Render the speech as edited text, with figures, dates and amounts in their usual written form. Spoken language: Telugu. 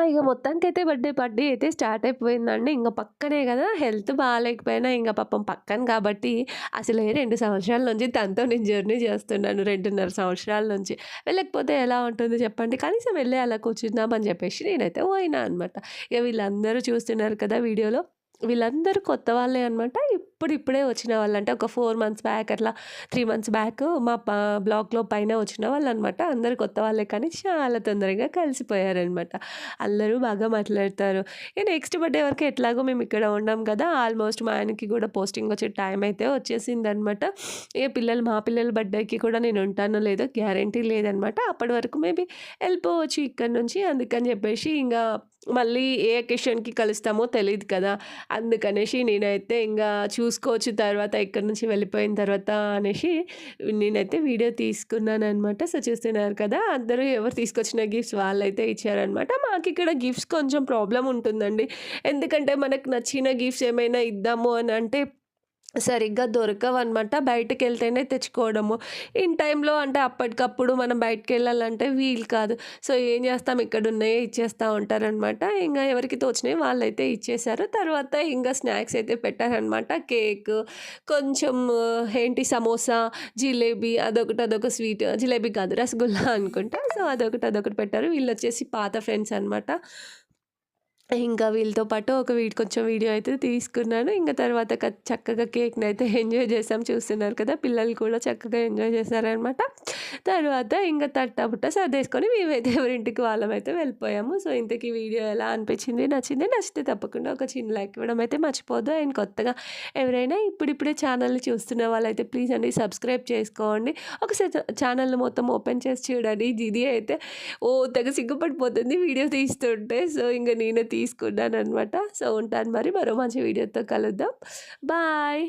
ఇగ మొత్తానికైతే బర్త్‌డే అయితే స్టార్ట్ అయిపోయిందండి. ఇంగ పక్కనే గదా! హెల్త్ బాలేకపోయినా ఇంగ పాపం పక్కన కాబట్టి అసలే 2 సంవత్సరాల నుంచి తనతో నేను జర్నీ చేస్తున్నాను. 2.5 సంవత్సరాల నుంచి. వెళ్ళకపోతే ఎలా ఉంటుంది చెప్పండి? కనీసం వెళ్ళి అలా కూర్చుందాం అని చెప్పేసి నేనైతే పోయినా అనమాట. ఇగ వీళ్ళందరూ చూస్తున్నారు కదా వీడియోలో. వీళ్ళందరూ కొత్త వాళ్ళే అనమాట. ఇప్పుడిప్పుడే వచ్చిన వాళ్ళు. అంటే ఒక 4 మంత్స్ బ్యాక్ అట్లా 3 మంత్స్ బ్యాక్ మా బ్లాక్‌లో పైన వచ్చిన వాళ్ళనమాట. అందరూ కొత్త వాళ్ళే కానీ చాలా తొందరగా కలిసిపోయారనమాట. అందరూ బాగా మాట్లాడతారు. ఇక నెక్స్ట్ బర్త్‌డే వరకు ఎట్లాగో మేము ఇక్కడ ఉండం కదా! ఆల్మోస్ట్ మా ఆయనకి కూడా పోస్టింగ్ వచ్చే టైం అయితే వచ్చేసిందనమాట. ఇక మా పిల్లల బర్త్‌డేకి కూడా నేను ఉంటానో లేదో గ్యారంటీ లేదనమాట. అప్పటి వరకు మేబీ ఎళ్ళిపోవచ్చు ఇక్కడి నుంచి. అందుకని చెప్పేసి ఇంగా మళ్ళీ ఏ అకేషన్‌కి కలుస్తామో తెలీదు కదా! అందుకనేసి నేనైతే ఇంగా చూసుకోవచ్చు తర్వాత ఇక్కడి నుంచి వెళ్ళిపోయిన తర్వాత అనేసి నేనైతే వీడియో తీసుకున్నాననమాట. సో, చూస్తున్నారు కదా! అందరూ ఎవరు తీసుకొచ్చిన గిఫ్ట్స్ వాళ్ళైతే ఇచ్చారనమాట. మాకిక్కడ గిఫ్ట్స్ కొంచెం ప్రాబ్లమ్ ఉంటుందండి. ఎందుకంటే మనకు నచ్చిన గిఫ్ట్స్ ఏమైనా ఇద్దాము అనంటే సరిగ్గా దొరకవనమాట. బయటికెళ్తేనే తెచ్చుకోవడము. ఇన్ టైమ్‌లో అంటే అప్పటికప్పుడు మనం బయటికెళ్ళాలంటే వీలు కాదు. సో, ఏం చేస్తాం ఇక్కడున్నయే ఇచ్చేస్తా ఉంటారనమాట. ఇంగ ఎవరికి తోచినయి వాళ్ళైతే ఇచ్చేశారు. తర్వాత ఇంగ స్నాక్స్ అయితే పెట్టారనమాట. కేకు, కొంచెం సమోసా, జిలేబీ అదొకటి స్వీట్. జిలేబీ కాదు రసగుల్లా అనుకుంటా. సో, అదొకటి పెట్టారు. వీళ్ళొచ్చేసి పాత ఫ్రెండ్స్ అనమాట. ఇంకా వీళ్ళతో పాటు కొంచెం వీడియో అయితే తీసుకున్నాను. ఇంక తర్వాత చక్కగా కేక్‌నైతే ఎంజాయ్ చేసాం. చూస్తున్నారు కదా! పిల్లలు కూడా చక్కగా ఎంజాయ్ చేశారనమాట. తర్వాత ఇంక తట్టాబుట్టా సర్దేసుకొని మేమైతే ఎవరింటికి వాళ్ళమైతే వెళ్ళిపోయాము. సో, ఇంతకీ వీడియో ఎలా అనిపించింది? నచ్చింది? నచ్చితే తప్పకుండా ఒక చిన్న లైక్ ఇవ్వడం అయితే మర్చిపోవద్దు. అండ్ కొత్తగా ఎవరైనా ఇప్పుడిప్పుడే ఛానల్‌ని చూస్తున్న వాళ్ళైతే ప్లీజ్ అండి సబ్స్క్రైబ్ చేసుకోండి. ఒకసారి ఛానల్‌ని మొత్తం ఓపెన్ చేసి చూడండి. జిది అయితే తెగ సిగ్గుపడిపోతుంది వీడియో తీస్తుంటే. సో, ఇంక నేనే తీసుకున్నాననమాట. సో, ఉంటాను మరి. మరో మంచి వీడియోతో కలుద్దాం. బాయ్.